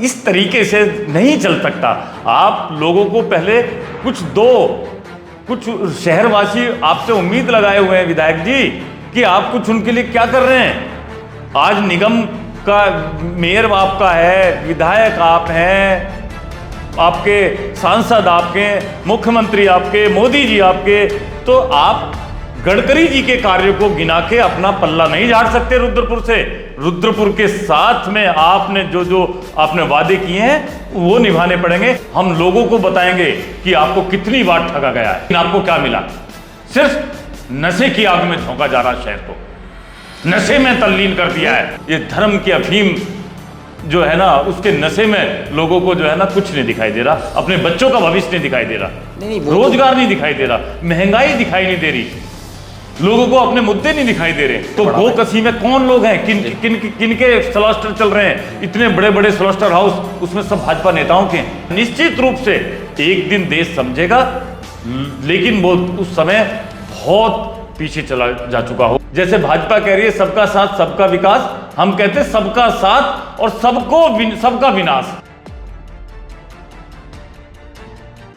इस तरीके से नहीं चल सकता। आप लोगों को पहले कुछ शहरवासी आपसे उम्मीद लगाए हुए हैं विधायक जी कि आप कुछ उनके लिए क्या कर रहे हैं। आज निगम का मेयर आपका है, विधायक आप हैं, आपके सांसद आपके, मुख्यमंत्री आपके, मोदी जी आपके, तो आप गडकरी जी के कार्यों को गिना के अपना पल्ला नहीं झाड़ सकते रुद्रपुर से। रुद्रपुर के साथ में आपने जो आपने वादे किए हैं वो निभाने पड़ेंगे। हम लोगों को बताएंगे कि आपको कितनी बार ठगा गया है, आपको क्या मिला। सिर्फ नशे की आग में झोंका जा रहा शहर को, नशे में तल्लीन कर दिया है। ये धर्म की अफीम जो है ना, उसके नशे में लोगों को जो है ना कुछ नहीं दिखाई दे रहा, अपने बच्चों का भविष्य नहीं दिखाई दे रहा, रोजगार नहीं दिखाई दे रहा, महंगाई दिखाई नहीं दे रही, लोगों को अपने मुद्दे नहीं दिखाई दे रहे। तो गोकसी में कौन लोग हैं, किन के स्लॉस्टर चल रहे हैं, इतने बड़े बड़े स्लॉस्टर हाउस, उसमें सब भाजपा नेताओं के। निश्चित रूप से एक दिन देश समझेगा, लेकिन वो उस समय बहुत पीछे चला जा चुका हो। जैसे भाजपा कह रही है सबका साथ सबका विकास, हम कहते हैं सबका साथ और सबका विनाश।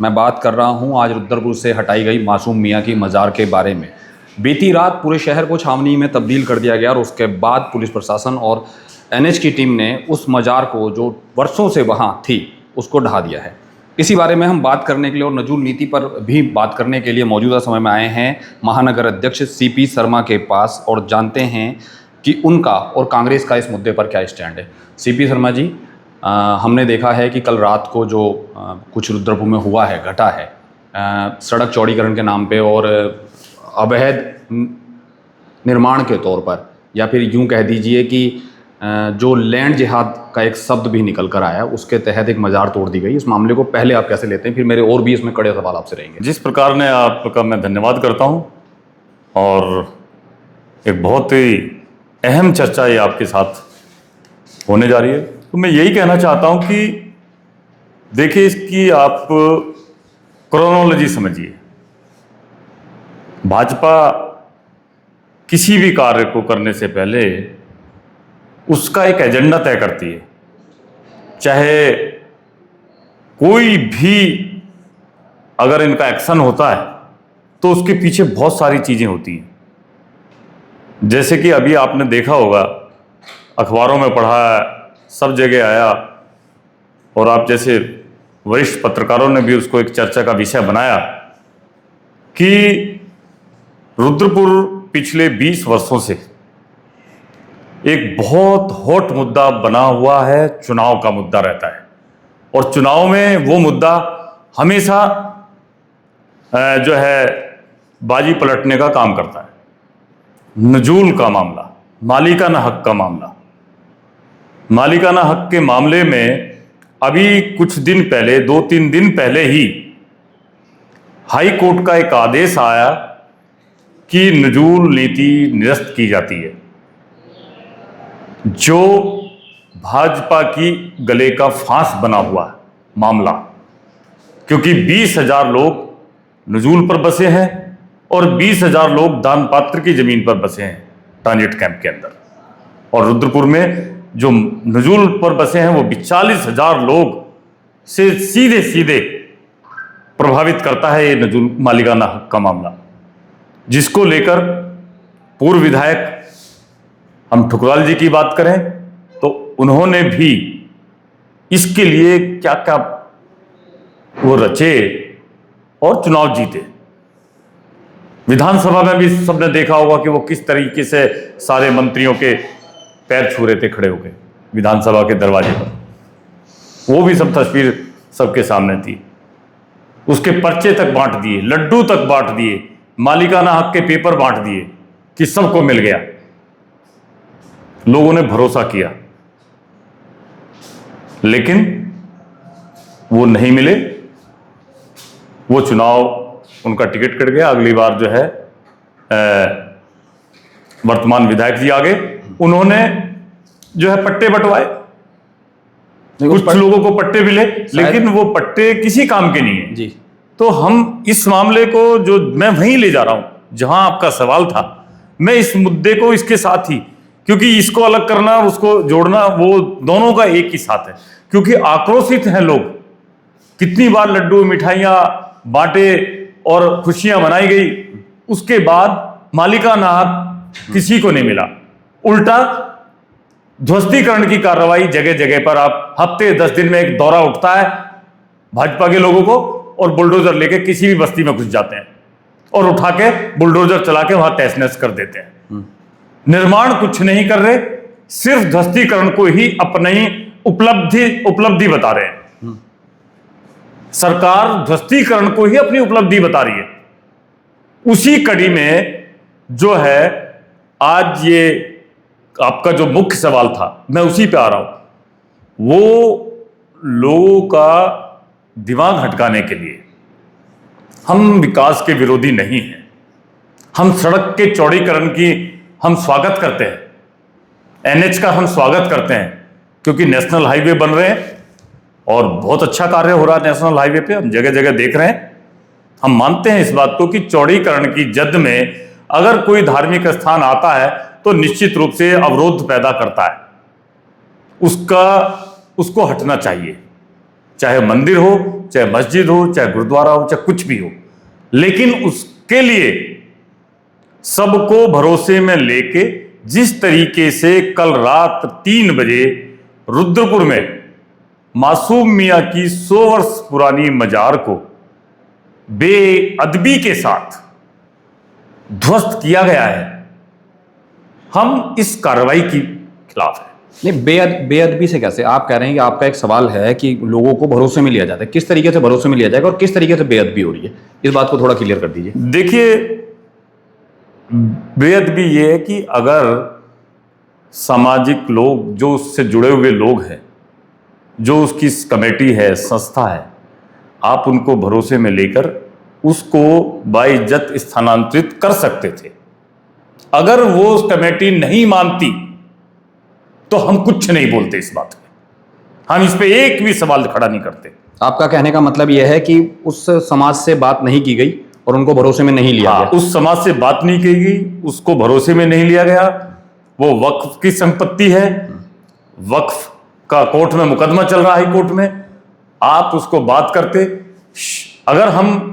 मैं बात कर रहा हूं आज रुद्रपुर से हटाई गई मासूम मियां की मजार के बारे में। बीती रात पूरे शहर को छावनी में तब्दील कर दिया गया और उसके बाद पुलिस प्रशासन और एनएच की टीम ने उस मजार को जो वर्षों से वहां थी उसको ढहा दिया है। इसी बारे में हम बात करने के लिए और नजूल नीति पर भी बात करने के लिए मौजूदा समय में आए हैं महानगर अध्यक्ष सीपी शर्मा के पास और जानते हैं कि उनका और कांग्रेस का इस मुद्दे पर क्या स्टैंड है। सीपी शर्मा जी, हमने देखा है कि कल रात को जो कुछ रुद्रपुर में हुआ है, घटा है, सड़क चौड़ीकरण के नाम पे और अवैध निर्माण के तौर पर, या फिर यूं कह दीजिए कि जो लैंड जिहाद का एक शब्द भी निकल कर आया, उसके तहत एक मजार तोड़ दी गई। इस मामले को पहले आप कैसे लेते हैं, फिर मेरे और भी इसमें कड़े सवाल आपसे रहेंगे। जिस प्रकार ने आपका मैं धन्यवाद करता हूं, और एक बहुत ही अहम चर्चा ये आपके साथ होने जा रही है। तो मैं यही कहना चाहता हूं कि देखिए, इसकी आप क्रोनोलॉजी समझिए। भाजपा किसी भी कार्य को करने से पहले उसका एक एजेंडा तय करती है। चाहे कोई भी अगर इनका एक्शन होता है तो उसके पीछे बहुत सारी चीजें होती हैं। जैसे कि अभी आपने देखा होगा, अखबारों में पढ़ा, सब जगह आया, और आप जैसे वरिष्ठ पत्रकारों ने भी उसको एक चर्चा का विषय बनाया कि रुद्रपुर पिछले 20 वर्षों से एक बहुत हॉट मुद्दा बना हुआ है, चुनाव का मुद्दा रहता है। और चुनाव में वो मुद्दा हमेशा जो है बाजी पलटने का काम करता है। नजूल का मामला, मालिकाना हक का मामला, मालिकाना हक के मामले में अभी कुछ दिन पहले, 2-3 दिन पहले ही हाई कोर्ट का एक आदेश आया कि नजूल नीति निरस्त की जाती है, जो भाजपा की गले का फांस बना हुआ मामला। क्योंकि 20,000 लोग नजूल पर बसे हैं और 20,000 लोग दान पात्र की जमीन पर बसे हैं ट्रांजिट कैंप के अंदर। और रुद्रपुर में जो नजूल पर बसे हैं वो 40,000 लोग से सीधे सीधे प्रभावित करता है ये नजूल मालिकाना हक का मामला, जिसको लेकर पूर्व विधायक हम ठुकराल जी की बात करें तो उन्होंने भी इसके लिए क्या क्या वो रचे और चुनाव जीते। विधानसभा में भी सबने देखा होगा कि वो किस तरीके से सारे मंत्रियों के पैर छू रहे थे खड़े होकर विधानसभा के दरवाजे पर। वो भी सब तस्वीर सबके सामने थी। उसके पर्चे तक बांट दिए, लड्डू तक बांट दिए, मालिकाना हक के पेपर बांट दिए कि सबको मिल गया। लोगों ने भरोसा किया, लेकिन वो नहीं मिले। वो चुनाव, उनका टिकट कट गया। अगली बार जो है वर्तमान विधायक जी आ गए, उन्होंने जो है पट्टे बंटवाए। कुछ लोगों को पट्टे मिले, लेकिन वो पट्टे किसी काम के नहीं है जी। तो हम इस मामले को, जो मैं वहीं ले जा रहा हूं जहां आपका सवाल था, मैं इस मुद्दे को इसके साथ ही क्योंकि इसको अलग करना और उसको जोड़ना वो दोनों का एक ही साथ है, क्योंकि आक्रोशित हैं लोग। कितनी बार लड्डू मिठाइयां बांटे और खुशियां मनाई गई, उसके बाद मालिकाना हक किसी को नहीं मिला। उल्टा ध्वस्तीकरण की कार्रवाई जगह जगह पर, आप हफ्ते 10 दिन में एक दौरा उठता है भाजपा के लोगों को, और बुलडोजर लेके किसी भी बस्ती में घुस जाते हैं और उठा के बुलडोजर चला के वहां तहस नहस कर देते हैं। निर्माण कुछ नहीं कर रहे, सिर्फ ध्वस्तीकरण को ही अपनी उपलब्धि बता रहे हैं। सरकार ध्वस्तीकरण को ही अपनी उपलब्धि बता रही है। उसी कड़ी में जो है आज ये आपका जो मुख्य सवाल था, मैं उसी पे आ रहा हूं। वो लोगों का दिमाग हटकाने के लिए, हम विकास के विरोधी नहीं हैं, हम सड़क के चौड़ीकरण की हम स्वागत करते हैं, एनएच का हम स्वागत करते हैं, क्योंकि नेशनल हाईवे बन रहे हैं और बहुत अच्छा कार्य हो रहा है नेशनल हाईवे पे, हम जगह जगह देख रहे हैं। हम मानते हैं इस बात को कि चौड़ीकरण की जद में अगर कोई धार्मिक स्थान आता है तो निश्चित रूप से अवरोध पैदा करता है, उसको हटना चाहिए, चाहे मंदिर हो, चाहे मस्जिद हो, चाहे गुरुद्वारा हो, चाहे कुछ भी हो। लेकिन उसके लिए सबको भरोसे में लेके, जिस तरीके से कल रात 3 बजे रुद्रपुर में मासूम मियां की 100 वर्ष पुरानी मजार को बेअदबी के साथ ध्वस्त किया गया है, हम इस कार्रवाई के खिलाफ है। नहीं, बेअदबी से कैसे? आप कह रहे हैं कि आपका एक सवाल है कि लोगों को भरोसे में लिया जाता है, किस तरीके से भरोसे में लिया जाएगा और किस तरीके से बेअदबी हो रही है, इस बात को थोड़ा क्लियर कर दीजिए। देखिए, बेअदबी ये है कि अगर सामाजिक लोग, जो उससे जुड़े हुए लोग हैं, जो उसकी कमेटी है, संस्था है, आप उनको भरोसे में लेकर उसको बाइज्जत स्थानांतरित कर सकते थे। अगर वो उस कमेटी नहीं मानती तो हम कुछ नहीं बोलते इस बात में, हम इस पे एक भी सवाल खड़ा नहीं करते। आपका कहने का मतलब यह है कि उस समाज से बात नहीं की गई और उनको भरोसे में नहीं लिया गया। उस समाज से बात नहीं की गई, उसको भरोसे में नहीं लिया गया। वो वक्फ की संपत्ति है, वक्फ का कोर्ट में मुकदमा चल रहा है, हाई कोर्ट में। आप उसको बात करते, अगर हम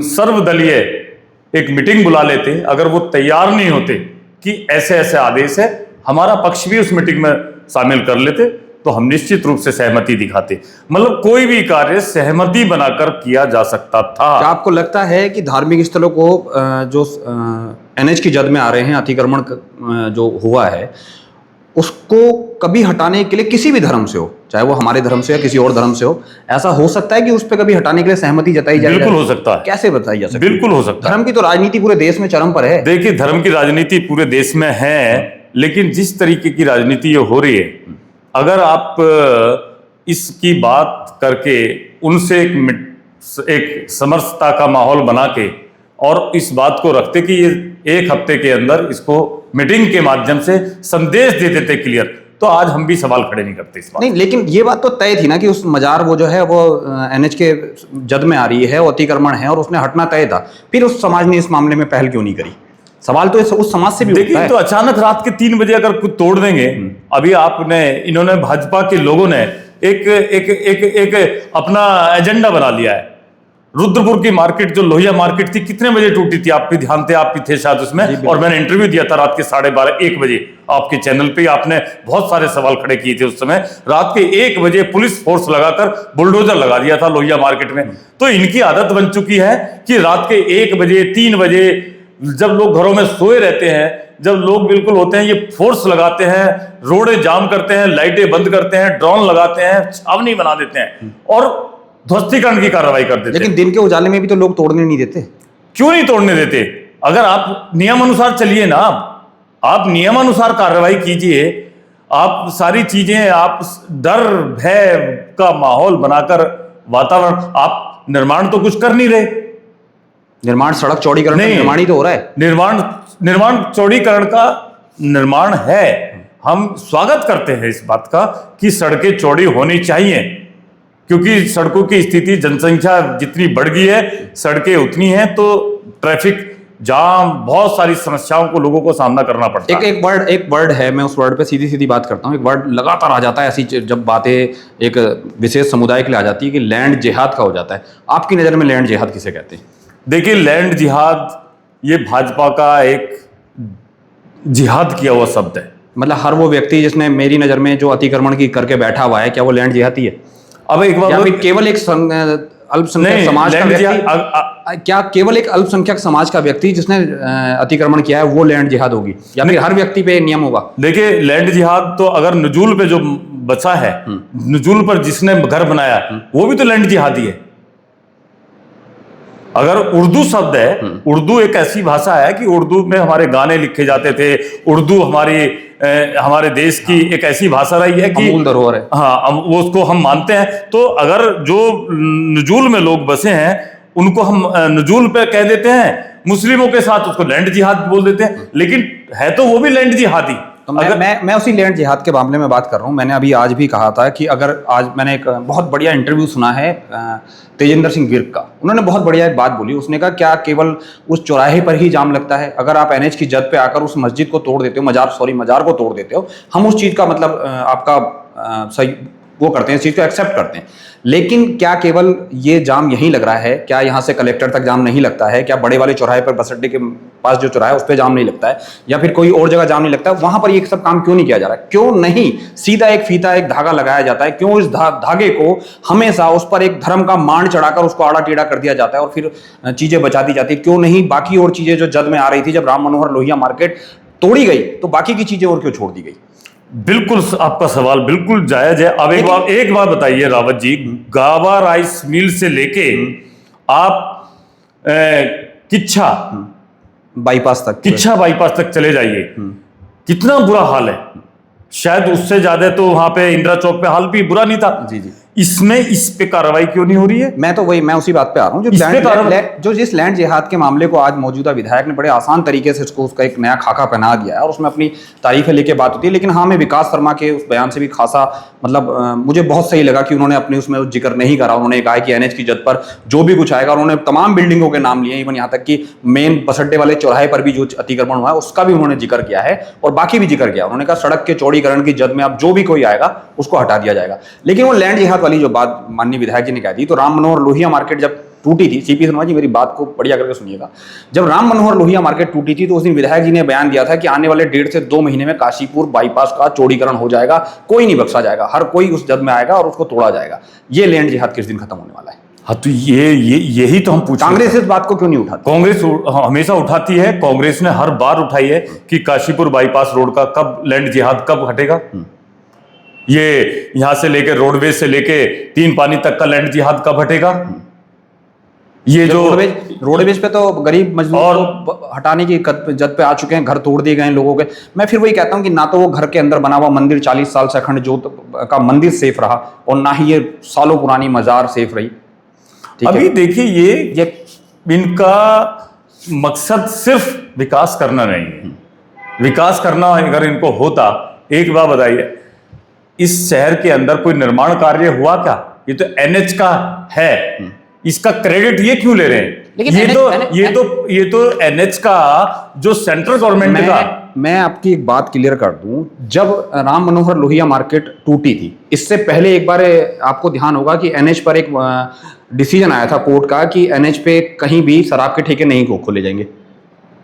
सर्वदलीय एक मीटिंग बुला लेते, अगर वो तैयार नहीं होते कि ऐसे ऐसे आदेश है, हमारा पक्ष भी उस मीटिंग में शामिल कर लेते, तो हम निश्चित रूप से सहमति दिखाते। मतलब कोई भी कार्य सहमति बनाकर किया जा सकता था। क्या आपको लगता है कि धार्मिक स्थलों को जो एनएच की जद में आ रहे हैं, अतिक्रमण जो हुआ है, उसको कभी हटाने के लिए किसी भी धर्म से हो, चाहे वो हमारे धर्म से या किसी और धर्म से हो, ऐसा हो सकता है कि उस पर कभी हटाने के लिए सहमति जताई जाए? बिल्कुल हो सकता है। कैसे बताई जा सकती है? बिल्कुल हो सकता है। धर्म की तो राजनीति पूरे देश में चरम पर है। देखिए, धर्म की राजनीति पूरे देश में है, लेकिन जिस तरीके की राजनीति ये हो रही है, अगर आप इसकी बात करके उनसे एक समरसता का माहौल बना के और इस बात को रखते कि ये 1 हफ्ते के अंदर इसको मीटिंग के माध्यम से संदेश दे देते क्लियर, तो आज हम भी सवाल खड़े नहीं करते इस बात। नहीं, लेकिन ये बात तो तय थी ना कि उस मजार वो जो है वो एनएच के जद में आ रही है, वो अतिक्रमण है और उसने हटना तय था। फिर उस समाज ने इस मामले में पहल क्यों नहीं करी? सवाल तो उस समाज से भी उठता है। तो अचानक रात के 3 बजे अगर कुछ तोड़ देंगे, अभी इन्होंने भाजपा के लोगों ने एक अपना एजेंडा बना लिया है। रुद्रपुर की मार्केट, जो लोहिया मार्केट थी, कितने बजे टूटी थी? आप भी ध्यान थे, आप भी थे शायद उसमें, और मैंने इंटरव्यू दिया था रात के 12:30 1 बजे आपके चैनल पे। आपने बहुत सारे सवाल खड़े किए थे उस समय। रात के 1 बजे पुलिस फोर्स लगाकर बुलडोजर लगा दिया था लोहिया मार्केट में। तो इनकी आदत बन चुकी है कि रात के 1 बजे 3 बजे जब लोग घरों में सोए रहते हैं, जब लोग बिल्कुल होते हैं, ये फोर्स लगाते हैं, रोडें जाम करते हैं, लाइटें बंद करते हैं, ड्रोन लगाते हैं, छावनी बना देते हैं और ध्वस्तीकरण की कार्रवाई कर देते हैं। लेकिन दिन के उजाले में भी तो लोग तोड़ने नहीं देते। क्यों नहीं तोड़ने देते? अगर आप नियमानुसार चलिए ना, आप नियमानुसार कार्रवाई कीजिए, आप सारी चीजें, आप डर भय का माहौल बनाकर वातावरण, आप निर्माण तो कुछ कर नहीं रहे। निर्माण, सड़क चौड़ीकरण का निर्माण ही तो हो रहा है। निर्माण चौड़ीकरण का निर्माण है। हम स्वागत करते हैं इस बात का कि सड़कें चौड़ी होनी चाहिए, क्योंकि सड़कों की स्थिति, जनसंख्या जितनी बढ़ गई है, सड़कें उतनी हैं, तो ट्रैफिक जहां बहुत सारी समस्याओं को लोगों को सामना करना पड़ता है। एक वर्ड है, मैं उस वर्ड पे सीधी सीधी बात करता हूँ। एक वर्ड लगातार आ जाता है ऐसी जब बातें एक विशेष समुदाय के लिए आ जाती है कि लैंड जिहाद का हो जाता है। आपकी नज़र में लैंड जिहाद किसे कहते हैं? देखिए, लैंड जिहाद ये भाजपा का एक जिहाद किया हुआ शब्द है। मतलब हर वो व्यक्ति जिसने मेरी नज़र में जो अतिक्रमण की करके बैठा हुआ है, क्या वो लैंड जिहादी है? अब एक बार केवल एक अल्पसंख्यक समाज का व्यक्ति, क्या केवल एक अल्पसंख्यक समाज का व्यक्ति जिसने अतिक्रमण किया है वो लैंड जिहाद होगी, या फिर हर व्यक्ति पे नियम होगा? देखिए, लैंड जिहाद तो अगर नजूल पे जो बचा है, नजूल पर जिसने घर बनाया, वो भी तो लैंड जिहादी है। अगर उर्दू शब्द है, उर्दू एक ऐसी भाषा है कि उर्दू में हमारे गाने लिखे जाते थे। उर्दू हमारे देश की एक ऐसी भाषा रही है कि अमूल धरोहर है। हाँ, वो उसको हम मानते हैं। तो अगर जो नजूल में लोग बसे हैं उनको हम नजूल पे कह देते हैं, मुस्लिमों के साथ उसको लैंड जिहाद बोल देते हैं, लेकिन है तो वो भी लैंड जिहादी। तो मैं उसी लैंड जिहाद के मामले में बात कर रहा हूँ। मैंने अभी आज भी कहा था कि अगर आज मैंने एक बहुत बढ़िया इंटरव्यू सुना है तेजेंद्र सिंह विर्क का। उन्होंने बहुत बढ़िया एक बात बोली। उसने कहा क्या केवल उस चौराहे पर ही जाम लगता है? अगर आप एनएच की जद पे आकर उस मस्जिद को तोड़ देते हो, मजार को तोड़ देते हो, हम उस चीज़ का मतलब आपका सही वो करते हैं, इस चीज़ को एक्सेप्ट करते हैं, लेकिन क्या केवल ये जाम यहीं लग रहा है? क्या यहाँ से कलेक्टर तक जाम नहीं लगता है? क्या बड़े वाले चौराहे पर, बस अड्डे के पास जो चौराहा है उस पर जाम नहीं लगता है? या फिर कोई और जगह जाम नहीं लगता है? वहां पर ये सब काम क्यों नहीं किया जा रहा है? क्यों नहीं सीधा एक फीता, एक धागा लगाया जाता है? क्यों इस धागे को हमेशा उस पर एक धर्म का मान चढ़ाकर उसको आड़ा टेढ़ा कर दिया जाता है और फिर चीजें बचा दी जाती है? क्यों नहीं बाकी और चीजें जो जद में आ रही थी, जब राम मनोहर लोहिया मार्केट तोड़ी गई तो बाकी की चीजें और क्यों छोड़ दी गई? बिल्कुल, आपका सवाल बिल्कुल जायज है। अब एक बार बताइए रावत जी, गावा राइस मिल से लेके आप किच्छा बाईपास तक चले जाइए, कितना बुरा हाल है। शायद उससे ज्यादा तो वहां पे इंदिरा चौक पे हाल भी बुरा नहीं था। जी जी। इसमें इस पे कार्रवाई क्यों नहीं हो रही है? मैं उसी बात पे आ रहा हूँ। जिस लैंड जिहाद के मामले को आज मौजूदा विधायक ने बड़े आसान तरीके से उसका एक नया खाका पहना दिया है और उसमें अपनी तारीफें लेके बात होती है। लेकिन हाँ, मैं विकास शर्मा के उस बयान से भी खासा मतलब मुझे बहुत सही लगा कि उन्होंने अपने उसमें जिक्र नहीं करा। उन्होंने कहा कि एनएच की जद पर जो भी कुछ आएगा, उन्होंने तमाम बिल्डिंगों के नाम लिए, इवन यहाँ तक कि मेन बस अड्डे वाले चौराहे पर भी जो अतिक्रमण हुआ है उसका भी उन्होंने जिक्र किया है और बाकी भी जिक्र किया। उन्होंने कहा सड़क के चौड़ीकरण की जद में अब जो भी कोई आएगा उसको हटा दिया जाएगा। लेकिन वो लैंड जिहाद वाली जो बात माननीय विधायक जी ने कह दी, तो राम मनोहर लोहिया मार्केट जब टूटी थी, सीपी शर्मा जी मेरी बात को बढ़िया करके सुनिएगा, जब राम मनोहर लोहिया मार्केट टूटी थी तो उस दिन विधायक जी ने बयान दिया था कि आने वाले 1.5 से 2 महीने में काशीपुर बाईपास का चौड़ीकरण हो जाएगा, कोई नहीं बख्शा जाएगा, हर कोई उस जद में आएगा और उसको तोड़ा जाएगा। ये लैंड जिहाद किस दिन खत्म होने वाला है? हाँ, तो यही तो हम पूछ रहे हैं। कांग्रेस इस बात को क्यों नहीं उठाती? कांग्रेस हमेशा उठाती है। कांग्रेस ने हर बार उठाई है कि काशीपुर बाईपास रोड का कब लैंड जिहाद कब हटेगा। ये यहां से लेके रोडवेज से लेके 3 पानी तक का लैंड जिहाद कब हटेगा? ये जो रोडवेज पे तो गरीब मजदूर तो हटाने की जद पे आ चुके हैं, घर तोड़ दिए गए हैं लोगों के। मैं फिर वही कहता हूं कि ना तो वो घर के अंदर बना हुआ मंदिर 40 साल से अखंड ज्योत का मंदिर सेफ रहा और ना ही ये सालों पुरानी मजार सेफ रही। अभी देखिए, ये इनका मकसद सिर्फ विकास करना नहीं है। विकास करना अगर इनको होता, एक बात बताइए, इस शहर के अंदर कोई निर्माण कार्य हुआ क्या? ये तो एनएच का है, इसका क्रेडिट ये क्यों ले रहे हैं? लेकिन ये तो एनएच का जो सेंट्रल गवर्नमेंट का। मैं आपकी एक बात क्लियर कर दूं, जब राम मनोहर लोहिया मार्केट टूटी थी, इससे पहले एक बार आपको ध्यान होगा कि एनएच पर एक डिसीजन आया था कोर्ट का कि एनएच पे कहीं भी शराब के ठेके नहीं खोले जाएंगे।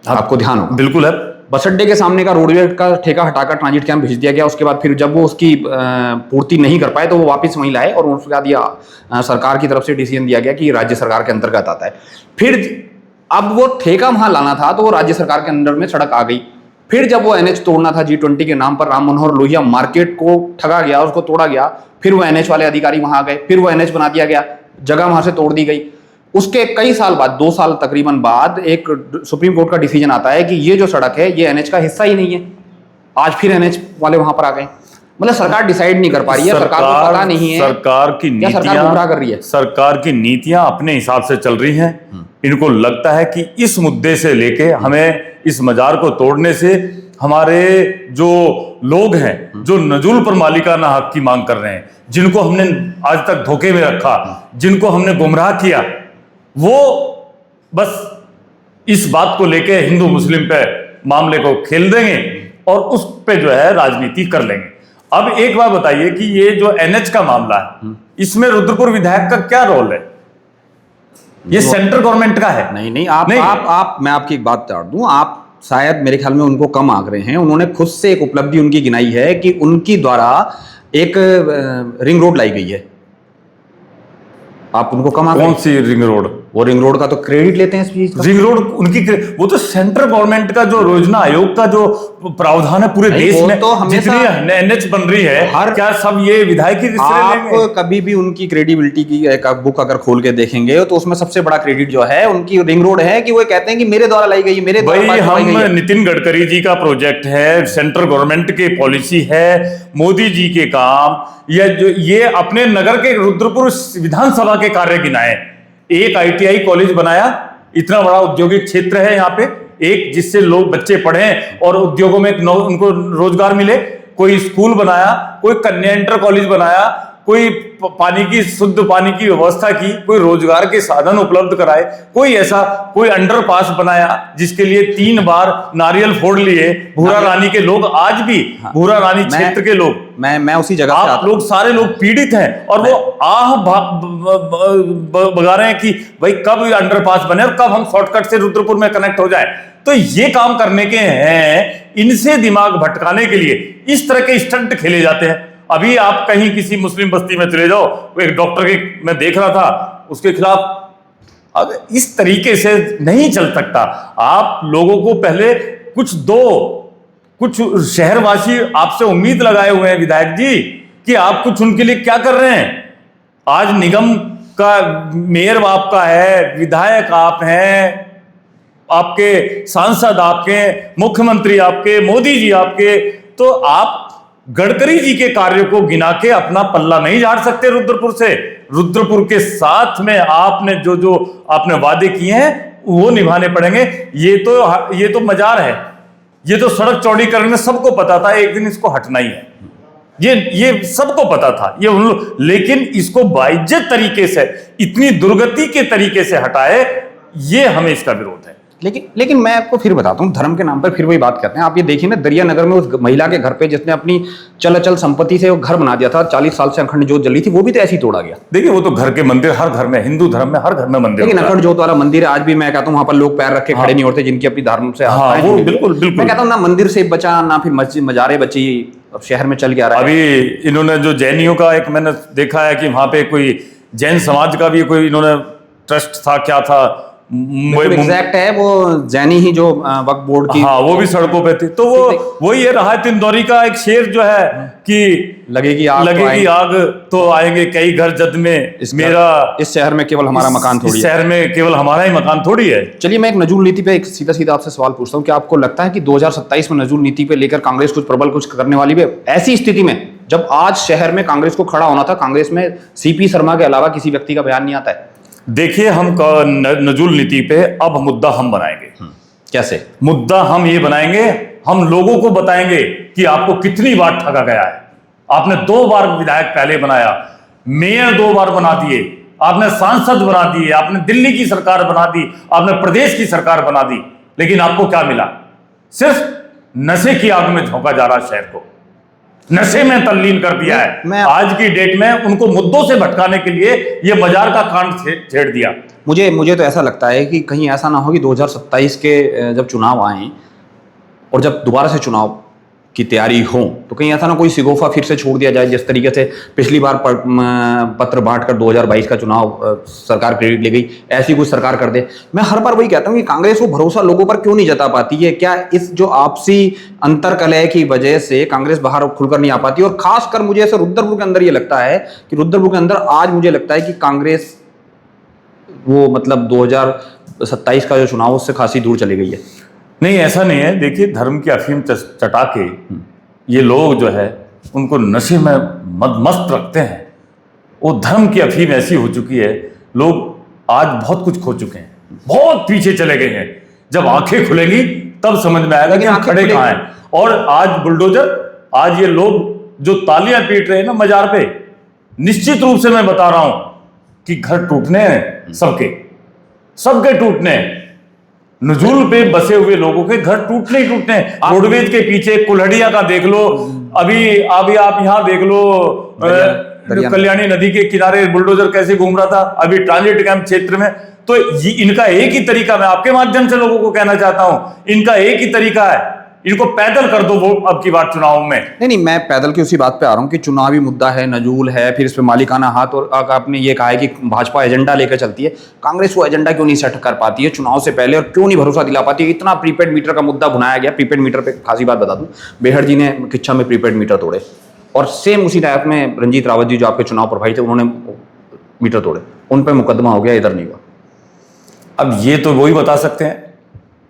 आपको ध्यान होगा। बिल्कुल है। बस अड्डे के सामने का रोडवे का ठेका हटाकर ट्रांजिट कैंप भेज दिया गया। उसके बाद फिर जब वो उसकी पूर्ति नहीं कर पाए तो वो वापस वहीं लाए और उसके बाद ये सरकार की तरफ से डिसीजन दिया गया कि राज्य सरकार के अंतर्गत आता है। फिर अब वो ठेका वहां लाना था तो वो राज्य सरकार के अंडर में सड़क आ गई। फिर जब वो एनएच तोड़ना था G20 के नाम पर, राम मनोहर लोहिया मार्केट को ठगा गया, उसको तोड़ा गया। फिर वो एनएच वाले अधिकारी वहां आ गए, फिर वो एनएच बना दिया गया, जगह वहां से तोड़ दी गई। उसके कई साल बाद, 2 साल तकरीबन बाद, एक सुप्रीम कोर्ट का डिसीजन आता है कि ये जो सड़क है ये एनएच का हिस्सा ही नहीं है। आज फिर एनएच वाले वहां पर आ गए। मतलब सरकार डिसाइड नहीं कर पा रही है, सरकार को पता नहीं है, सरकार की नीतियां गुमराह कर रही है। सरकार की नीतियां अपने हिसाब से चल रही हैं। इनको लगता है कि इस मुद्दे से लेके हमें इस मजार को तोड़ने से हमारे जो लोग हैं, जो नजूल पर मालिकाना हक की मांग कर रहे हैं, जिनको हमने आज तक धोखे में रखा, जिनको हमने गुमराह किया, वो बस इस बात को लेके हिंदू मुस्लिम पे मामले को खेल देंगे और उस पे जो है राजनीति कर लेंगे। अब एक बात बताइए कि ये जो एनएच का मामला है, इसमें रुद्रपुर विधायक का क्या रोल है? ये सेंट्रल गवर्नमेंट का है। नहीं, आप मैं आपकी एक बात बता दूं, आप शायद मेरे ख्याल में उनको कम आंक रहे हैं। उन्होंने खुद से एक उपलब्धि उनकी गिनाई है कि उनकी द्वारा एक रिंग रोड लाई गई है। आप उनको कम आंक रहे हैं। कौन सी रिंग रोड? वो रिंग रोड का तो क्रेडिट लेते हैं इस चीज का। रिंग रोड उनकी, वो तो सेंट्रल गवर्नमेंट का जो योजना आयोग का जो प्रावधान है पूरे देश में, तो हमेशा जितनी एनएच बन रही है, क्या सब ये विधायक ही आप कभी भी उनकी क्रेडिबिलिटी की एक बुक अगर खोल के देखेंगे तो उसमें सबसे बड़ा क्रेडिट जो है उनकी रिंग रोड है कि वो कहते हैं कि मेरे द्वारा लाई गई, मेरे द्वारा लाई गई है। नितिन गडकरी जी का प्रोजेक्ट है, सेंट्रल गवर्नमेंट की पॉलिसी है, मोदी जी के काम, ये अपने नगर के रुद्रपुर विधानसभा के कार्य गिनाए। एक आईटीआई कॉलेज बनाया, इतना बड़ा औद्योगिक क्षेत्र है यहाँ पे, एक जिससे लोग बच्चे पढ़ें और उद्योगों में उनको रोजगार मिले। कोई स्कूल बनाया, कोई कन्या इंटर कॉलेज बनाया, कोई पानी की शुद्ध पानी की व्यवस्था की, कोई रोजगार के साधन उपलब्ध कराए, कोई अंडरपास बनाया जिसके लिए 3 बार नारियल फोड़ लिए भूरा रानी के लोग। आज भी भूरा रानी क्षेत्र के लोग, मैं उसी जगह से आप लोग सारे लोग पीड़ित हैं और वो बगा रहे हैं कि भाई कब अंडरपास बने और कब हम शॉर्टकट से रुद्रपुर में कनेक्ट हो जाए। तो ये काम करने के हैं, इनसे दिमाग भटकाने के लिए इस तरह के स्टंट खेले जाते हैं। अभी आप कहीं किसी मुस्लिम बस्ती में चले जाओ, एक डॉक्टर के मैं देख रहा था, उसके खिलाफ अब इस तरीके से नहीं चल सकता। आप लोगों को पहले कुछ शहरवासी आपसे उम्मीद लगाए हुए हैं विधायक जी कि आप कुछ उनके लिए क्या कर रहे हैं। आज निगम का मेयर आपका है, विधायक आप हैं, आपके सांसद आपके, मुख्यमंत्री आपके, मोदी जी आपके, तो आप गडकरी जी के कार्यों को गिना के अपना पल्ला नहीं झाड़ सकते रुद्रपुर से। रुद्रपुर के साथ में आपने जो आपने वादे किए हैं वो निभाने पड़ेंगे। ये तो मजार है, ये तो सड़क चौड़ी करने में सबको पता था एक दिन इसको हटना ही है, ये सबको पता था ये लेकिन इसको बाइज्जत तरीके से, इतनी दुर्गति के तरीके से हटाए, ये हमें इसका विरोध है। लेकिन मैं आपको फिर बताता हूँ, धर्म के नाम पर फिर वही बात करते हैं। आप ये देखिए ना, दरिया नगर में उस महिला के घर पे जिसने अपनी चल संपत्ति से वो घर बना दिया था, 40 साल से अखंड ज्योत जली थी, वो भी तो ऐसे ही तोड़ा गया। देखिए वो तो घर के मंदिर, हर घर में, हिंदू धर्म में हर घर में मंदिर, लेकिन अखंड ज्योत वाला मंदिर है आज भी। मैं कहता हूँ वहां पर लोग पैर रख के खड़े नहीं होते जिनकी अपनी धर्म से वो बिल्कुल। मैं कहता हूँ ना मंदिर से बचा, ना फिर मस्जिद मजारे बची, अब शहर में चल के आ रहा है। अभी इन्होंने जो जैनियों का एक मैंने देखा है कि वहां पे कोई जैन समाज का भी कोई इन्होंने ट्रस्ट था, क्या था एग्जैक्ट है, वो जैनी ही जो वक्फ बोर्ड की, हाँ वो भी सड़कों पे थी। तो वो ये रहा है इंदौरी का एक शेर जो है कि लगेगी आग तो आएंगे कई घर जद में, इस शहर में केवल हमारा मकान थोड़ी है, शहर में केवल हमारा ही मकान थोड़ी है। चलिए मैं एक नजूल नीति पे एक सीधा आपसे सवाल पूछता हूँ कि आपको लगता है कि 2027 में नजूल नीति पे लेकर कांग्रेस कुछ प्रबल कुछ करने वाली है? ऐसी स्थिति में जब आज शहर में कांग्रेस को खड़ा होना था, कांग्रेस में सीपी शर्मा के अलावा किसी व्यक्ति का बयान नहीं आता है। देखिए हम नजूल नीति पे अब मुद्दा हम बनाएंगे। कैसे मुद्दा हम ये बनाएंगे, हम लोगों को बताएंगे कि आपको कितनी बार ठगा गया है। आपने 2 बार विधायक पहले बनाया, मेयर 2 बार बना दिए, आपने सांसद बना दिए, आपने दिल्ली की सरकार बना दी, आपने प्रदेश की सरकार बना दी, लेकिन आपको क्या मिला? सिर्फ नशे की आग में झोंका जा रहा शहर को, नशे में तल्लीन कर दिया है। आज की डेट में उनको मुद्दों से भटकाने के लिए ये मजार का कांड छेड़ दिया। मुझे तो ऐसा लगता है कि कहीं ऐसा ना हो कि 2027 के जब चुनाव आए और जब दोबारा से चुनाव की तैयारी हो तो कहीं ऐसा ना कोई सिगोफा फिर से छोड़ दिया जाए, जिस तरीके से पिछली बार पत्र बांटकर 2022 का चुनाव सरकार क्रेडिट ले गई, ऐसी कुछ सरकार कर दे। मैं हर बार वही कहता हूँ कि कांग्रेस वो भरोसा लोगों पर क्यों नहीं जता पाती है? क्या इस जो आपसी अंतर कलह की वजह से कांग्रेस बाहर खुलकर नहीं आ पाती? और खासकर मुझे ऐसा रुद्रपुर के अंदर ये लगता है कि रुद्रपुर के अंदर आज मुझे लगता है कि कांग्रेस वो मतलब 2027 का जो चुनाव उससे खासी दूर चली गई है। नहीं ऐसा नहीं है। देखिए धर्म की अफीम चटा के ये लोग जो है उनको नशे में मस्त रखते हैं। वो धर्म की अफीम ऐसी हो चुकी है, लोग आज बहुत कुछ खो चुके हैं, बहुत पीछे चले गए हैं। जब आंखें खुलेंगी तब समझ में आएगा कि हम खड़े कहाँ हैं। और आज बुलडोजर, आज ये लोग जो तालियां पीट रहे हैं ना मजार पे, निश्चित रूप से मैं बता रहा हूं कि घर टूटने हैं, सबके टूटने हैं। नजूल पे बसे हुए लोगों के घर टूटने ही टूटने हैं। रोडवेज के पीछे कुल्हड़िया का देख लो, अभी आप यहाँ देख लो, कल्याणी नदी के किनारे बुलडोजर कैसे घूम रहा था, अभी ट्रांजिट कैंप क्षेत्र में। तो ये इनका एक ही तरीका, मैं आपके माध्यम से लोगों को कहना चाहता हूं, इनका एक ही तरीका है, इनको पैदल कर दो वो अब की बार चुनाव में। नहीं, मैं पैदल की उसी बात पे आ रहा हूँ कि चुनावी मुद्दा है, नजूल है, फिर इस पे मालिकाना हाथ, और आपने ये कहा है कि भाजपा एजेंडा लेकर चलती है, कांग्रेस वो एजेंडा क्यों नहीं सेट कर पाती है चुनाव से पहले, और क्यों नहीं भरोसा दिला पाती है? इतना प्रीपेड मीटर का मुद्दा भुनाया गया। प्रीपेड मीटर पे खासी बात बता दूं, बेहड़ जी ने किच्छा में प्रीपेड मीटर तोड़े, और सेम उसी टाइप में रंजीत रावत जी जो आपके चुनाव प्रभारी थे उन्होंने मीटर तोड़े, उन पर मुकदमा हो गया, इधर नहीं हुआ। अब ये तो वही बता सकते हैं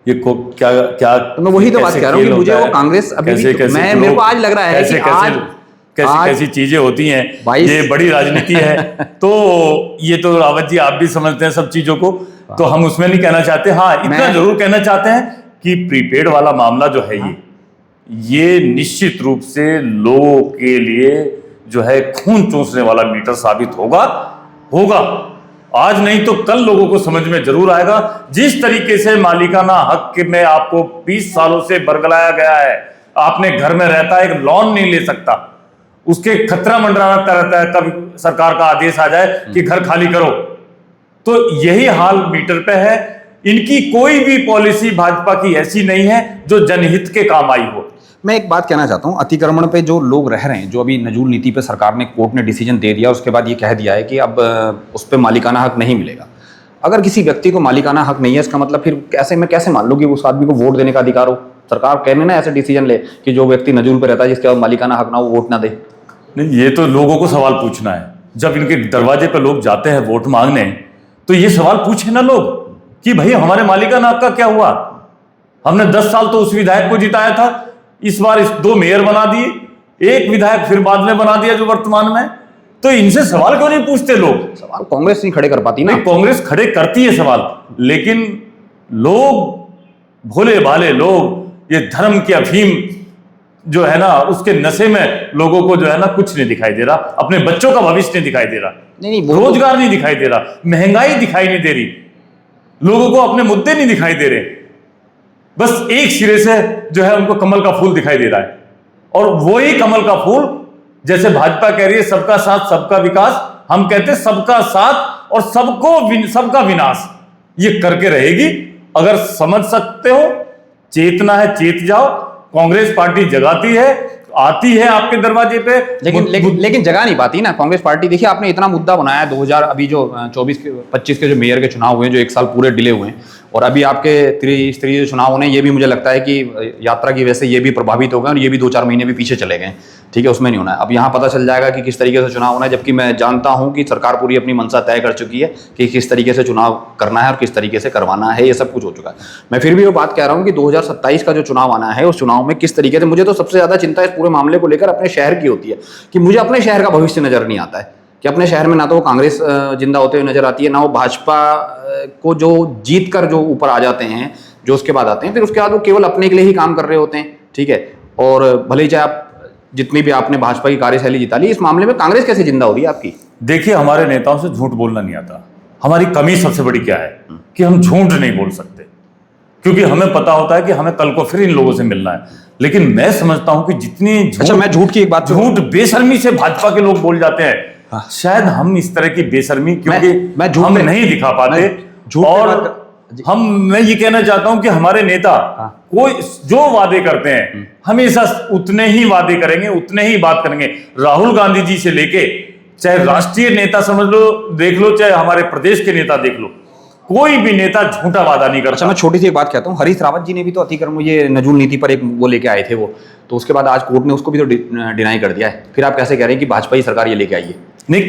ये क्या क्या, तो मैं वही तो बात कह रहा हूँ कि मुझे वो कांग्रेस अभी भी, मेरे को आज लग रहा है कि आज कैसी चीजें होती हैं, ये बड़ी राजनीति है। तो ये तो रावत जी आप भी समझते हैं सब चीजों को, तो हम उसमें नहीं कहना चाहते। हाँ, इतना जरूर कहना चाहते हैं कि प्रीपेड वाला मामला जो है ये निश्चित रूप से लोगों के लिए जो है खून चूसने वाला मीटर साबित होगा। आज नहीं तो कल लोगों को समझ में जरूर आएगा। जिस तरीके से मालिकाना हक में आपको 20 सालों से बरगलाया गया है, आपने घर में रहता है, एक लॉन नहीं ले सकता, उसके खतरा मंडराता रहता है कभी सरकार का आदेश आ जाए कि घर खाली करो। तो यही हाल मीटर पे है। इनकी कोई भी पॉलिसी भाजपा की ऐसी नहीं है जो जनहित के काम आई हो। मैं एक बात कहना चाहता हूं, अतिक्रमण पे जो लोग रह रहे हैं, जो अभी नजूल नीति पे सरकार ने, कोर्ट ने डिसीजन दे दिया, उसके बाद ये कह दिया है कि अब उस पर मालिकाना हक नहीं मिलेगा। अगर किसी व्यक्ति को मालिकाना हक नहीं है, इसका मतलब फिर कैसे मान लो कि उस आदमी को वोट देने का अधिकार हो? सरकार कहने ना ऐसे डिसीजन ले कि जो व्यक्ति नजूल पे रहता है जिसके बाद मालिकाना हक ना हो, वोट ना दे। नहीं, ये तो लोगों को सवाल पूछना है। जब इनके दरवाजे पर लोग जाते हैं वोट मांगने, तो ये सवाल पूछे ना लोग कि भाई हमारे मालिकाना हक का क्या हुआ? हमने 10 साल तो उस विधायक को जिताया था, इस बार 2 मेयर बना दिए, एक विधायक फिर बाद में बना दिया जो वर्तमान में। तो इनसे सवाल क्यों नहीं पूछते लोग? सवाल कांग्रेस नहीं खड़े कर पाती ना। कांग्रेस खड़े करती है सवाल, लेकिन लोग, भोले भाले लोग, ये धर्म की अफीम जो है ना उसके नशे में लोगों को जो है ना कुछ नहीं दिखाई दे रहा, अपने बच्चों का भविष्य नहीं दिखाई दे रहा, नहीं, रोजगार नहीं दिखाई दे रहा, महंगाई दिखाई नहीं दे रही, लोगों को अपने मुद्दे नहीं दिखाई दे रहे, बस एक सिरे से जो है उनको कमल का फूल दिखाई दे रहा है। और वही कमल का फूल, जैसे भाजपा कह रही है सबका साथ सबका विकास, हम कहते हैं सबका साथ और सबका विनाश, ये करके रहेगी। अगर समझ सकते हो, चेतना है चेत जाओ। कांग्रेस पार्टी जगाती है, आती है आपके दरवाजे पे, लेकिन जगा नहीं पाती ना कांग्रेस पार्टी। देखिए आपने इतना मुद्दा बनाया 2000 अभी जो 24-25 के जो मेयर के चुनाव हुए, जो 1 साल पूरे डिले हुए हैं, और अभी आपके त्रिस्तरीय चुनाव होने, ये भी मुझे लगता है कि यात्रा की वजह से ये भी प्रभावित हो गए और ये भी 2-4 महीने भी पीछे चले गए। ठीक है, उसमें नहीं होना है। अब यहाँ पता चल जाएगा कि किस तरीके से चुनाव होना है, जबकि मैं जानता हूँ कि सरकार पूरी अपनी मंशा तय कर चुकी है कि किस तरीके से चुनाव करना है और किस तरीके से करवाना है, ये सब कुछ हो चुका है। मैं फिर भी वो बात कह रहा हूँ कि 2027 का जो चुनाव आना है, उस चुनाव में किस तरीके से, मुझे तो सबसे ज़्यादा चिंता इस पूरे मामले को लेकर अपने शहर की होती है कि मुझे अपने शहर का भविष्य नज़र नहीं आता है कि अपने शहर में ना तो वो कांग्रेस जिंदा होते हुए नजर आती है, ना वो भाजपा को जो जीत कर जो ऊपर आ जाते हैं, जो उसके बाद आते हैं, फिर उसके बाद वो केवल अपने के लिए ही काम कर रहे होते हैं। ठीक है, और भले ही चाहे आप जितनी भी आपने भाजपा की कार्यशैली जिता ली, इस मामले में कांग्रेस कैसे जिंदा हो रही है आपकी? देखिए, हमारे नेताओं से झूठ बोलना नहीं आता। हमारी कमी सबसे बड़ी क्या है कि हम झूठ नहीं बोल सकते, क्योंकि हमें पता होता है कि हमें कल को फिर इन लोगों से मिलना है। लेकिन मैं समझता हूं कि जितनी मैं झूठ की एक बात, झूठ बेशर्मी से भाजपा के लोग बोल जाते हैं, शायद हम इस तरह की बेशर्मी क्योंकि हम नहीं दिखा पाते। और मैं ये कहना चाहता हूं कि हमारे नेता कोई जो वादे करते हैं हमेशा उतने ही वादे करेंगे, उतने ही बात करेंगे। राहुल गांधी जी से लेके चाहे राष्ट्रीय नेता समझ लो, देख लो, चाहे हमारे प्रदेश के नेता देख लो, कोई भी नेता झूठा वादा नहीं करता। अच्छा, मैं छोटी सी एक बात कहता हूँ, हरीश रावत जी ने भी तो अतिक्रमण, ये नजूल नीति पर एक वो लेके आए थे वो, तो उसके बाद आज कोर्ट ने उसको भी तो डिनाई कर दिया है। फिर आप कैसे कह रहे हैं कि भाजपा की सरकार ये लेके आई है? नहीं,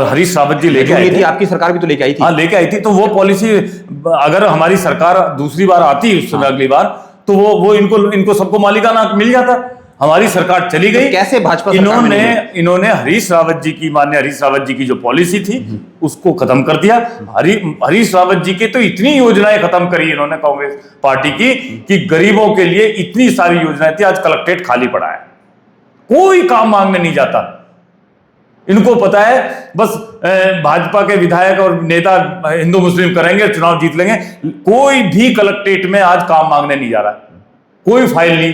हरीश रावत जी लेके आई थी, आपकी सरकार भी तो लेके आई थी। हाँ, लेके आई थी। तो वो पॉलिसी अगर हमारी सरकार दूसरी बार आती उस समय अगली बार, तो वो इनको सबको मालिकाना हक मिल जाता। हमारी सरकार चली गई, तो कैसे भाजपा इन्होंने हरीश रावत जी की, माननीय हरीश रावत जी की जो पॉलिसी थी उसको खत्म कर दिया। हरीश रावत जी के तो इतनी योजनाएं खत्म करी इन्होंने कांग्रेस पार्टी की कि गरीबों के लिए इतनी सारी योजनाएं थी, आज कलेक्ट्रेट खाली पड़ा है, कोई काम मांगने नहीं जाता। इनको पता है बस भाजपा के विधायक और नेता हिंदू मुस्लिम करेंगे, चुनाव जीत लेंगे। कोई भी कलेक्ट्रेट में आज काम मांगने नहीं जा रहा है, कोई फाइल नहीं,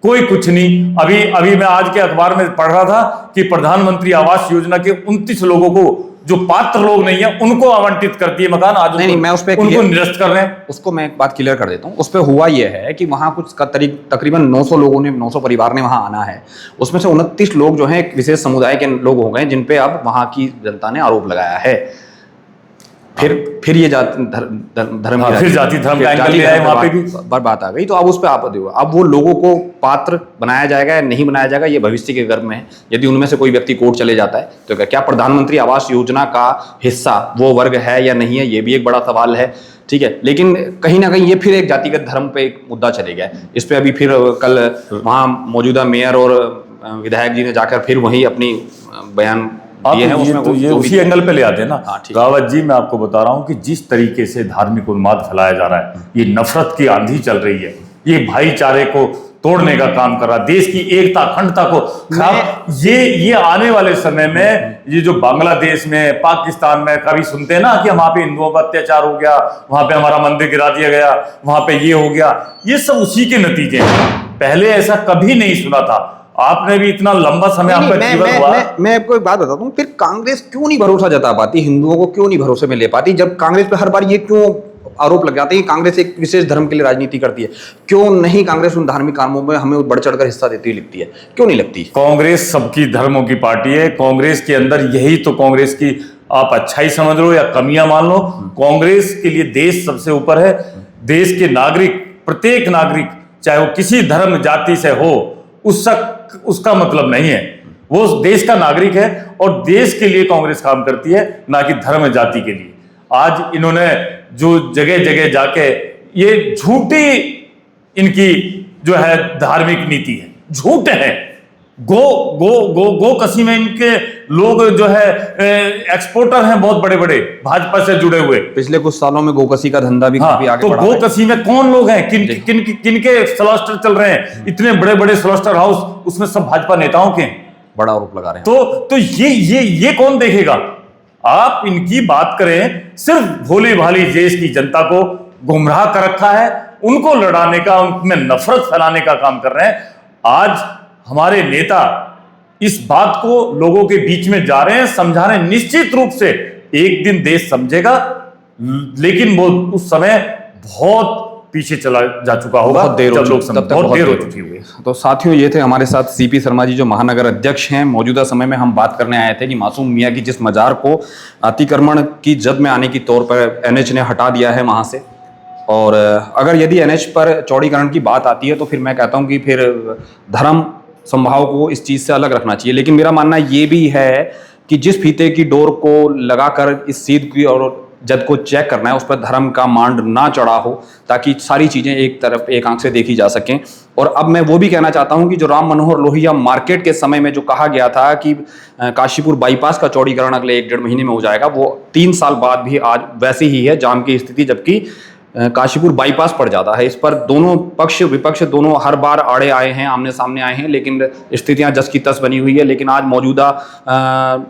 कोई कुछ नहीं। अभी मैं आज के अखबार में पढ़ रहा था कि प्रधानमंत्री आवास योजना के 29 लोगों को, जो पात्र लोग नहीं है, उनको आवंटित कर दिए मकान। आज नहीं, मैं उस पे उनको निरस्त कर रहे हैं। उसको मैं एक बात क्लियर कर देता हूँ। उस पे हुआ यह है कि वहाँ कुछ तकरीबन 900 लोगों ने, 900 परिवार ने वहाँ आना है। उसमें से 29 लोग जो हैं एक विशेष समुदाय के लोग हो गए, जिन पे अब वहाँ की जनता ने आरोप लगाया है। फिर ये धर्म हाँ, फिर जाति धर्म का एंगल ले आए, वहाँ पे भी बात आ गई। तो अब उस पर आपत्ति हुआ। अब वो लोगों को पात्र बनाया जाएगा या नहीं बनाया जाएगा, ये भविष्य के गर्भ में है। यदि उनमें से कोई व्यक्ति कोर्ट चले जाता है तो क्या प्रधानमंत्री आवास योजना का हिस्सा वो वर्ग है या नहीं है, ये भी एक बड़ा सवाल है। ठीक है, लेकिन कहीं ना कहीं ये फिर एक जातिगत धर्म पे एक मुद्दा चले गया। इस पे अभी फिर कल वहाँ मौजूदा मेयर और विधायक जी ने जाकर फिर वही अपनी बयान ये उसी एंगल पे ले आते हैं ना। रावत जी, मैं आपको बता रहा हूं कि जिस तरीके से धार्मिक उन्माद फैलाया जा रहा है, ये नफरत की आंधी चल रही है, ये भाईचारे को तोड़ने का काम कर रहा है, देश की एकता अखंडता को खराब। ये आने वाले समय में ये जो बांग्लादेश में, पाकिस्तान में कभी सुनते हैं ना कि वहां पे हिंदुओं पर अत्याचार हो गया, वहां पे हमारा मंदिर गिरा दिया गया, वहां पे ये हो गया, ये सब उसी के नतीजे हैं। पहले ऐसा कभी नहीं सुना था। आपने भी इतना लंबा समय आपका जीवन हुआ। मैं आपको एक बात बताता हूँ, फिर कांग्रेस क्यों नहीं भरोसा जता पाती, हिंदुओं को क्यों नहीं भरोसे में ले पाती, जब कांग्रेस पे हर बार ये क्यों आरोप लग जाते हैं कि कांग्रेस एक विशेष धर्म के लिए राजनीति करती है? क्यों नहीं कांग्रेस उन धार्मिक कामों में हमें बढ़ चढ़कर हिस्सा देती हुई लिखती है? क्यों नहीं लगती? कांग्रेस सबकी धर्मों की पार्टी है। कांग्रेस के अंदर यही तो कांग्रेस की आप अच्छाई समझ लो या कमियां मान लो, कांग्रेस के लिए देश सबसे ऊपर है। देश के नागरिक, प्रत्येक नागरिक, चाहे वो किसी धर्म जाति से हो, उसका मतलब नहीं है, वो देश का नागरिक है और देश के लिए कांग्रेस काम करती है, ना कि धर्म जाति के लिए। आज इन्होंने जो जगह जगह जाके ये झूठी इनकी जो है धार्मिक नीति है, झूठ है। गो कसी में इनके लोग जो है एक्सपोर्टर हैं, बहुत बड़े बड़े भाजपा से जुड़े हुए। पिछले कुछ सालों में गोकसी का धंधा भी काफी आगे बढ़ा है। तो गोकसी में कौन लोग हैं, किनके स्लॉस्टर चल रहे हैं, इतने बड़े बड़े स्लॉस्टर हाउस, उसमें सब भाजपा नेताओं के बड़ा आरोप लगा रहे हैं। तो ये कौन देखेगा? आप इनकी बात करें, सिर्फ भोली भाली देश की जनता को गुमराह कर रखा है, उनको लड़ाने का, उनमें नफरत फैलाने का काम कर रहे हैं। आज हमारे नेता इस बात को लोगों के बीच में जा रहे हैं, समझा रहे हैं। निश्चित रूप से एक दिन देश समझेगा, लेकिन वो उस समय बहुत पीछे चला जा चुका होगा, बहुत देर हो चुकी हुई। तो साथियों, ये थे हमारे साथ सीपी शर्मा जी, जो महानगर अध्यक्ष हैं। मौजूदा समय में हम बात करने आए थे कि मासूम मियां की जिस मजार को अतिक्रमण की जद में आने की तौर पर एनएच ने हटा दिया है वहां से, और अगर यदि एनएच पर चौड़ीकरण की बात आती है तो फिर मैं कहता हूं कि फिर धर्म संभाव को इस चीज़ से अलग रखना चाहिए। लेकिन मेरा मानना ये भी है कि जिस फीते की डोर को लगाकर इस सीध की और जद को चेक करना है, उस पर धर्म का मांड ना चढ़ा हो, ताकि सारी चीज़ें एक तरफ एक आंख से देखी जा सकें। और अब मैं वो भी कहना चाहता हूं कि जो राम मनोहर लोहिया मार्केट के समय में जो कहा गया था कि काशीपुर बाईपास का चौड़ीकरण अगले 1-1.5 महीने में हो जाएगा, वो 3 साल बाद भी आज वैसी ही है जाम की स्थिति, जबकि काशीपुर बाईपास पड़ जाता है। इस पर दोनों पक्ष विपक्ष दोनों हर बार आड़े आए हैं, आमने सामने आए हैं, लेकिन स्थितियां जस की तस बनी हुई है। लेकिन आज मौजूदा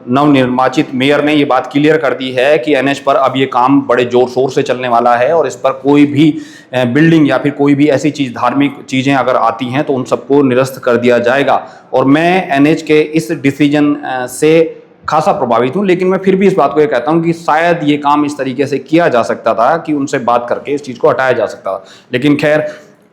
नवनिर्वाचित मेयर ने ये बात क्लियर कर दी है कि एनएच पर अब ये काम बड़े जोर शोर से चलने वाला है, और इस पर कोई भी बिल्डिंग या फिर कोई भी ऐसी चीज़, धार्मिक चीज़ें अगर आती हैं तो उन सबको निरस्त कर दिया जाएगा। और मैं एनएच के इस डिसीजन से खासा प्रभावित हूँ, लेकिन मैं फिर भी इस बात को ये कहता हूँ कि शायद ये काम इस तरीके से किया जा सकता था कि उनसे बात करके इस चीज़ को हटाया जा सकता था। लेकिन खैर,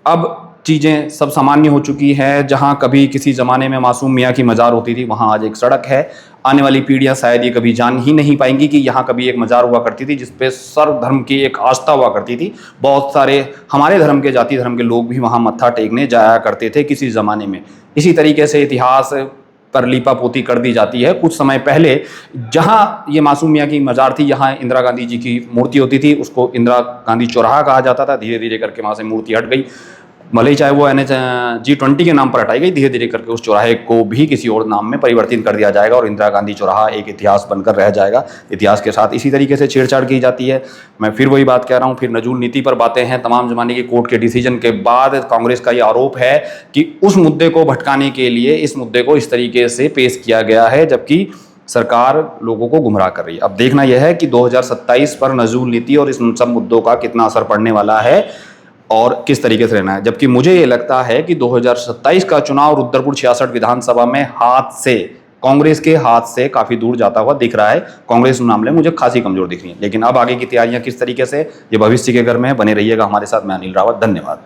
अब चीज़ें सब सामान्य हो चुकी है। जहाँ कभी किसी ज़माने में मासूम मियाँ की मज़ार होती थी, वहाँ आज एक सड़क है। आने वाली पीढ़ियाँ शायद ये कभी जान ही नहीं पाएंगी कि यहाँ कभी एक मज़ार हुआ करती थी, जिसपे सर्व धर्म की एक आस्था हुआ करती थी। बहुत सारे हमारे धर्म के, जाति धर्म के लोग भी वहाँ मत्था टेकने जाया करते थे किसी ज़माने में। इसी तरीके से इतिहास पर लीपापोती कर दी जाती है। कुछ समय पहले जहाँ ये मासूम मियाँ की मज़ार थी, यहाँ इंदिरा गांधी जी की मूर्ति होती थी, उसको इंदिरा गांधी चौराहा कहा जाता था। धीरे धीरे करके वहाँ से मूर्ति हट गई, भले ही चाहे वो G20 के नाम पर हटाई गई। धीरे धीरे करके उस चौराहे को भी किसी और नाम में परिवर्तित कर दिया जाएगा, और इंदिरा गांधी चौराहा एक इतिहास बनकर रह जाएगा। इतिहास के साथ इसी तरीके से छेड़छाड़ की जाती है। मैं फिर वही बात कह रहा हूँ, फिर नजूल नीति पर बातें हैं। तमाम ज़माने की कोर्ट के डिसीजन के बाद कांग्रेस का ये आरोप है कि उस मुद्दे को भटकाने के लिए इस मुद्दे को इस तरीके से पेश किया गया है, जबकि सरकार लोगों को गुमराह कर रही है। अब देखना यह है कि 2027 पर नजूल नीति और इस सब मुद्दों का कितना असर पड़ने वाला है और किस तरीके से रहना है। जबकि मुझे ये लगता है कि 2027 का चुनाव रुद्रपुर 66 विधानसभा में कांग्रेस के हाथ से काफी दूर जाता हुआ दिख रहा है। कांग्रेस इस मामले में मुझे खासी कमजोर दिख रही है। लेकिन अब आगे की तैयारियां किस तरीके से, ये भविष्य के घर में बने रहिएगा हमारे साथ। मैं अनिल रावत, धन्यवाद।